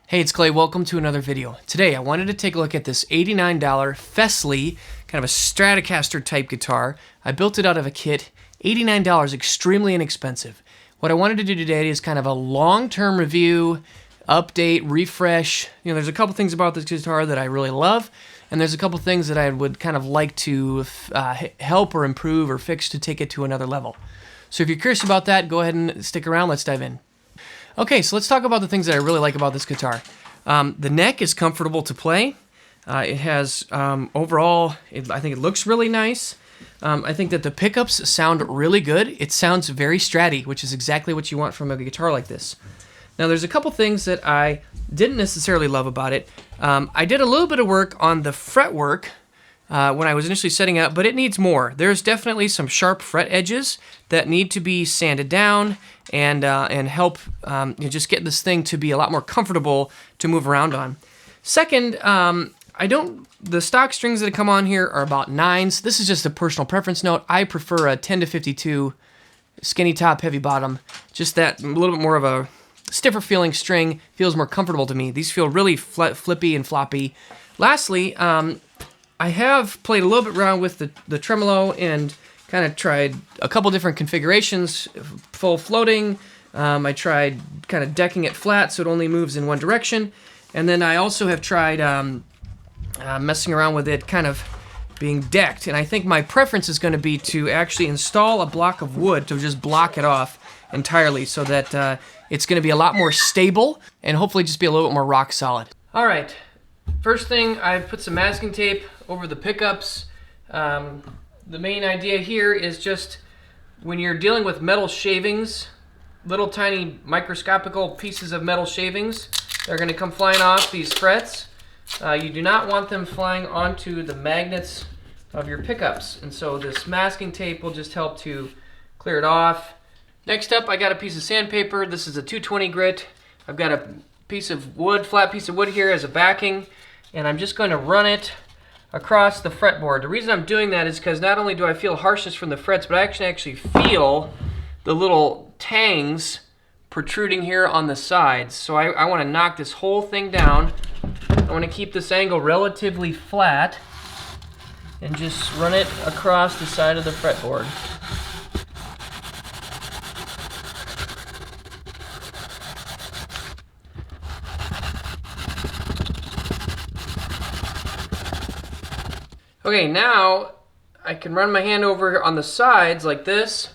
Hey, it's Kley. Welcome to another video. Today, I wanted to take a look at this $89 Fesley, kind of a Stratocaster type guitar. I built it out of a kit. $89, extremely inexpensive. What I wanted to do today is kind of a long-term review, update, refresh. There's a couple things about this guitar that I really love, and there's a couple things that I would kind of like to help or improve or fix to take it to another level. So if you're curious about that, go ahead and stick around. Let's dive in. Okay, so let's talk about the things that I really like about this guitar. The neck is comfortable to play. It has, overall, I think it looks really nice. I think that the pickups sound really good. It sounds very stratty, which is exactly what you want from a guitar like this. Now, there's a couple things that I didn't necessarily love about it. I did a little bit of work on the fretwork when I was initially setting up, but it needs more. There's definitely some sharp fret edges that need to be sanded down and help just get this thing to be a lot more comfortable to move around on. Second, the stock strings that come on here are about 9s. This is just a personal preference note. I prefer a 10 to 52 skinny top, heavy bottom. Just that a little bit more of a stiffer feeling string feels more comfortable to me. These feel really flippy and floppy. Lastly, I have played a little bit around with the tremolo and kind of tried a couple different configurations, full floating. I tried kind of decking it flat so it only moves in one direction. And then I also have tried messing around with it kind of being decked. And I think my preference is going to be to actually install a block of wood to just block it off entirely so that it's going to be a lot more stable and hopefully just be a little bit more rock solid. All right. First thing, I put some masking tape over the pickups. The main idea here is just when you're dealing with metal shavings, little tiny microscopical pieces of metal shavings, they're going to come flying off these frets. You do not want them flying onto the magnets of your pickups, and so this masking tape will just help to clear it off. Next up, I got a piece of sandpaper. This is a 220 grit. I've got a piece of wood, flat piece of wood here as a backing, and I'm just going to run it across the fretboard. The reason I'm doing that is because not only do I feel harshness from the frets, but I actually feel the little tangs protruding here on the sides. So I want to knock this whole thing down. I want to keep this angle relatively flat and just run it across the side of the fretboard. Okay, now I can run my hand over on the sides like this,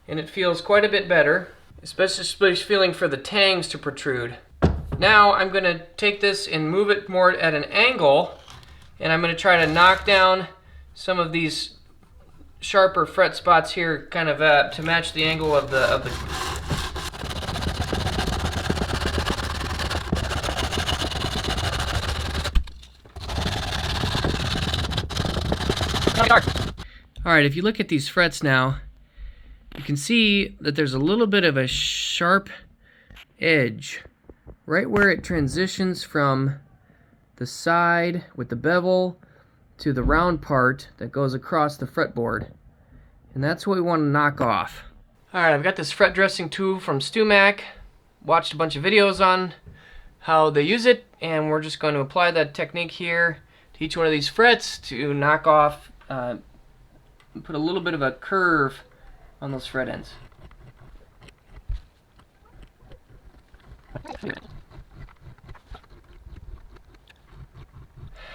and it feels quite a bit better, especially feeling for the tangs to protrude. Now I'm going to take this and move it more at an angle, and I'm going to try to knock down some of these sharper fret spots here, kind of to match the angle of the Alright, if you look at these frets now, you can see that there's a little bit of a sharp edge right where it transitions from the side with the bevel to the round part that goes across the fretboard. And that's what we want to knock off. Alright, I've got this fret dressing tool from StewMac. Watched a bunch of videos on how they use it, and we're just going to apply that technique here to each one of these frets to knock off put a little bit of a curve on those fret ends.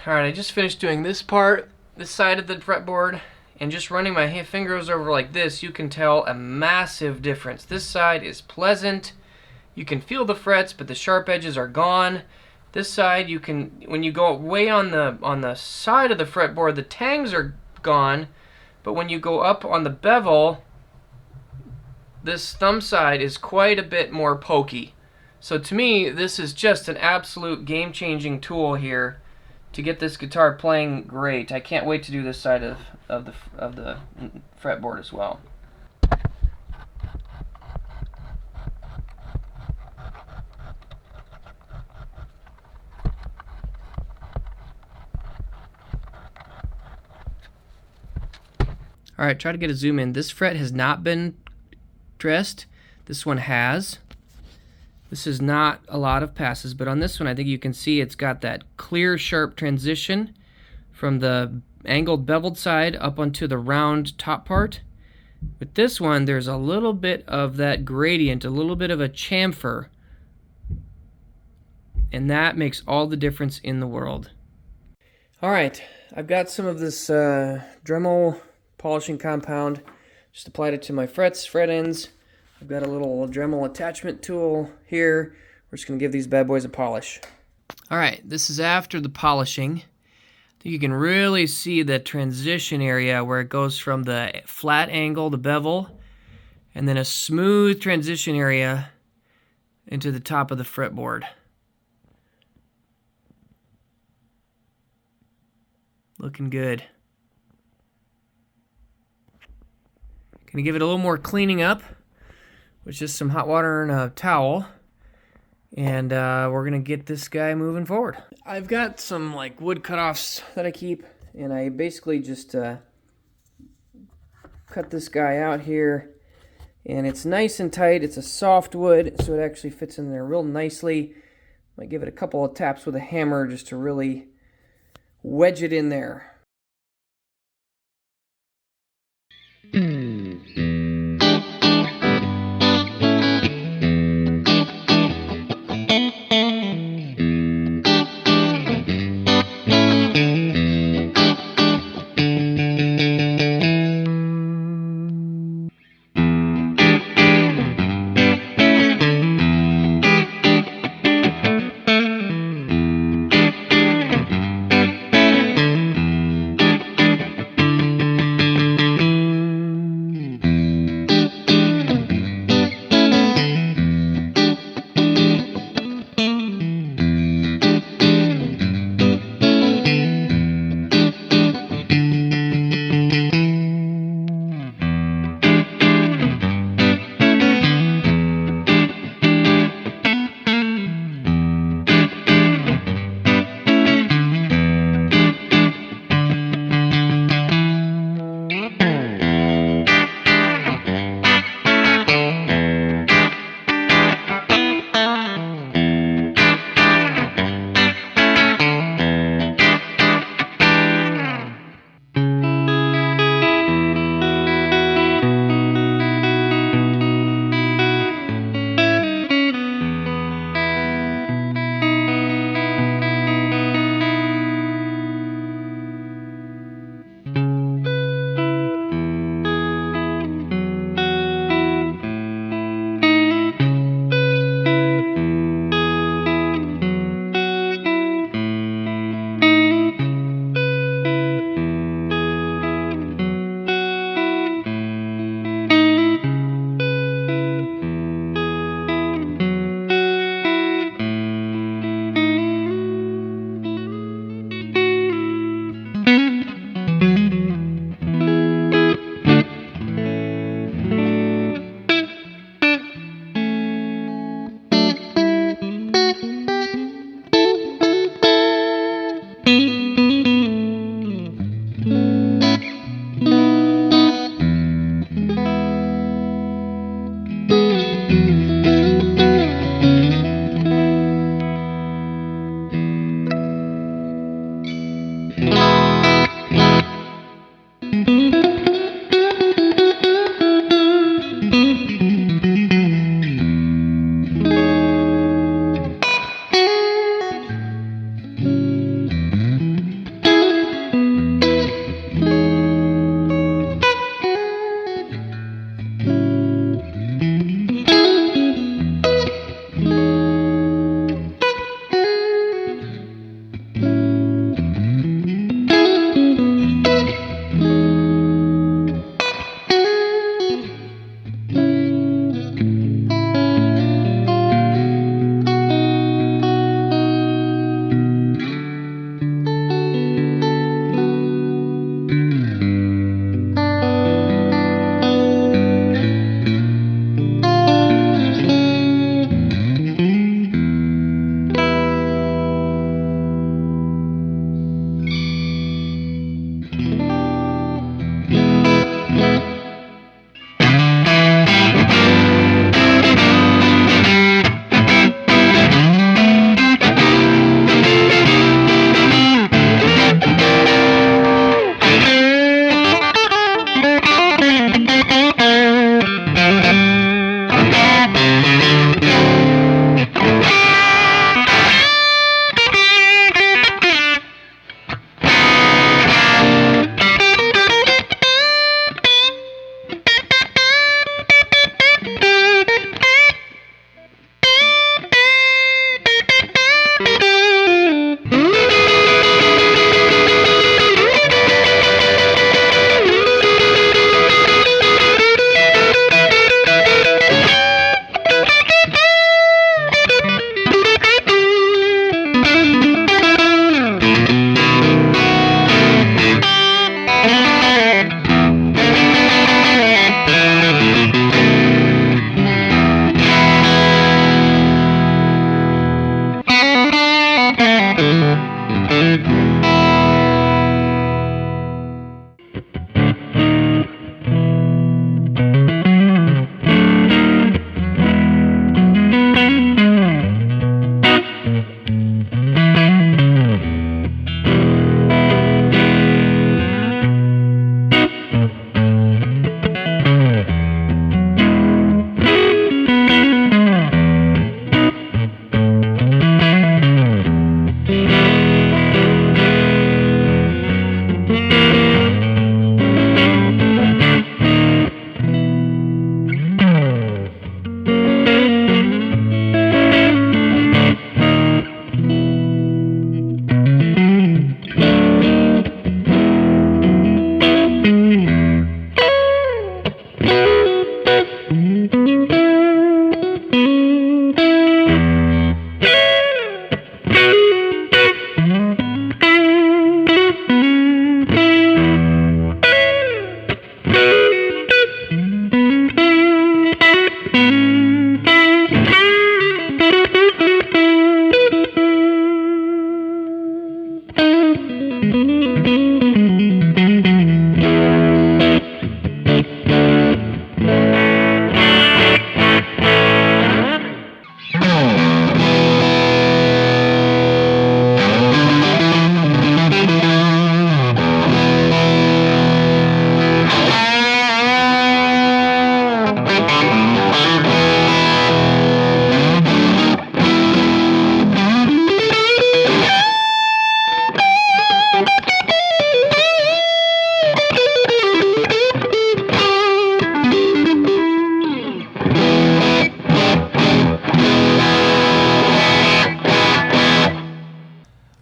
Alright, I just finished doing this part, this side of the fretboard, and just running my fingers over like this, you can tell a massive difference. This side is pleasant. You can feel the frets, but the sharp edges are gone. This side, you can, when you go way on the side of the fretboard, the tangs are gone. But when you go up on the bevel, this thumb side is quite a bit more pokey. So to me, this is just an absolute game-changing tool here to get this guitar playing great. I can't wait to do this side of the fretboard as well. Alright, try to get a zoom in. This fret has not been dressed. This one has. This is not a lot of passes, but on this one I think you can see it's got that clear, sharp transition from the angled beveled side up onto the round top part. With this one, there's a little bit of that gradient, a little bit of a chamfer, and that makes all the difference in the world. All right, I've got some of this Dremel polishing compound. Just applied it to my fret ends. I've got a little Dremel attachment tool here. We're just going to give these bad boys a polish. All right, this is after the polishing. I think you can really see the transition area where it goes from the flat angle, the bevel, and then a smooth transition area into the top of the fretboard. Looking good. Gonna give it a little more cleaning up with just some hot water and a towel, and we're gonna get this guy moving forward. I've got some like wood cutoffs that I keep, and I basically just cut this guy out here, and it's nice and tight. It's a soft wood, so it actually fits in there real nicely. Might give it a couple of taps with a hammer just to really wedge it in there.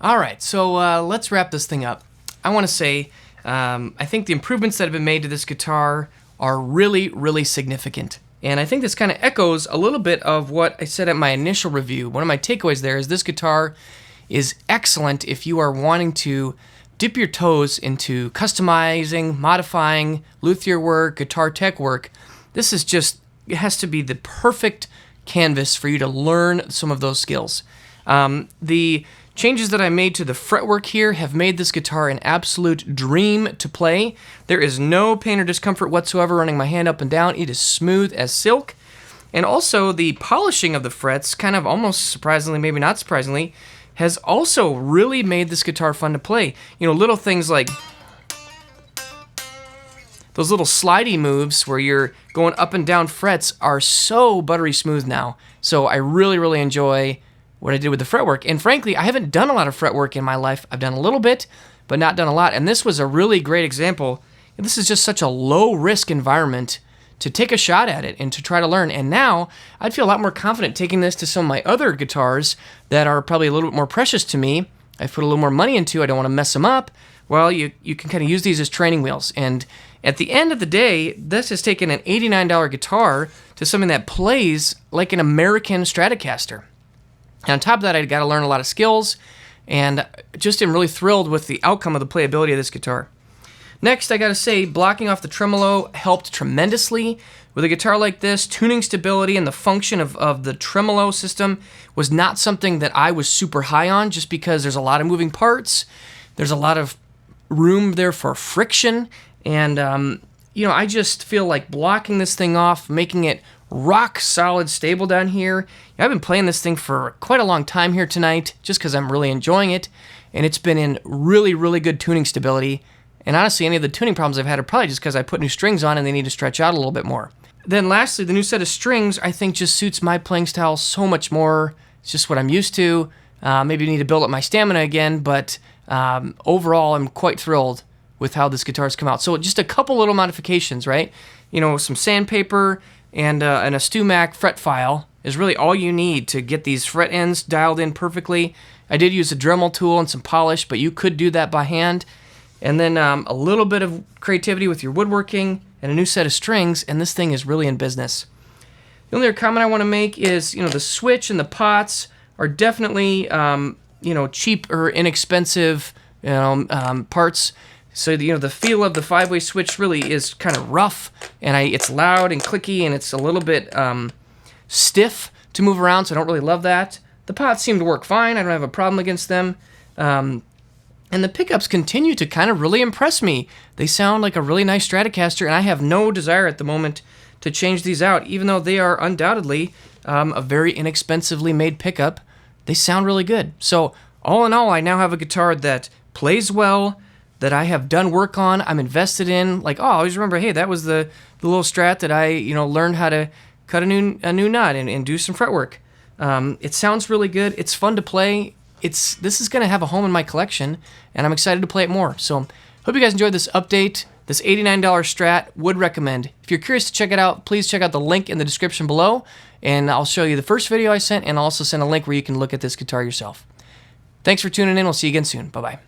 Alright, so let's wrap this thing up. I want to say, I think the improvements that have been made to this guitar are really, really significant. And I think this kind of echoes a little bit of what I said at my initial review. One of my takeaways there is this guitar is excellent if you are wanting to dip your toes into customizing, modifying, luthier work, guitar tech work. This is just, it has to be the perfect canvas for you to learn some of those skills. The changes that I made to the fretwork here have made this guitar an absolute dream to play. There is no pain or discomfort whatsoever running my hand up and down. It is smooth as silk. And also the polishing of the frets, kind of almost surprisingly, maybe not surprisingly, has also really made this guitar fun to play. You know, little things like those little slidey moves where you're going up and down frets are so buttery smooth now. So I really, really enjoy what I did with the fretwork. And frankly, I haven't done a lot of fretwork in my life. I've done a little bit, but not done a lot. And this was a really great example. This is just such a low-risk environment to take a shot at it and to try to learn. And now I'd feel a lot more confident taking this to some of my other guitars that are probably a little bit more precious to me. I've put a little more money into. I don't want to mess them up. Well, you can kind of use these as training wheels. And at the end of the day, this has taken an $89 guitar to something that plays like an American Stratocaster. And on top of that, I got to learn a lot of skills, and just am really thrilled with the outcome of the playability of this guitar. Next, I got to say, blocking off the tremolo helped tremendously. With a guitar like this, tuning stability and the function of the tremolo system was not something that I was super high on, just because there's a lot of moving parts. There's a lot of room there for friction, and you know, I just feel like blocking this thing off, making it rock solid stable down here. I've been playing this thing for quite a long time here tonight, just because I'm really enjoying it, and it's been in really, really good tuning stability. And honestly, any of the tuning problems I've had are probably just because I put new strings on and they need to stretch out a little bit more. Then lastly, the new set of strings I think just suits my playing style so much more. It's just what I'm used to. Maybe I need to build up my stamina again, but overall I'm quite thrilled with how this guitar's come out. So just a couple little modifications, right? You know, some sandpaper and a StewMac fret file is really all you need to get these fret ends dialed in perfectly. I did use a Dremel tool and some polish, but you could do that by hand. And then a little bit of creativity with your woodworking and a new set of strings, and this thing is really in business. The only other comment I want to make is, you know, the switch and the pots are definitely, you know, cheap or inexpensive, you know, parts. So, you know, the feel of the 5-way switch really is kind of rough, and it's loud and clicky, and it's a little bit stiff to move around, so I don't really love that. the pots seem to work fine. I don't have a problem against them. And the pickups continue to kind of really impress me. They sound like a really nice Stratocaster, and I have no desire at the moment to change these out, even though they are undoubtedly a very inexpensively made pickup. They sound really good. So all in all, I now have a guitar that plays well, that I have done work on, I'm invested in. Like, oh, I always remember, hey, that was the little Strat that I, learned how to cut a new nut and do some fretwork. It sounds really good. It's fun to play. This is going to have a home in my collection, and I'm excited to play it more. So hope you guys enjoyed this update. This $89 Strat, would recommend. If you're curious to check it out, please check out the link in the description below, and I'll show you the first video I sent, and I'll also send a link where you can look at this guitar yourself. Thanks for tuning in. We'll see you again soon. Bye-bye.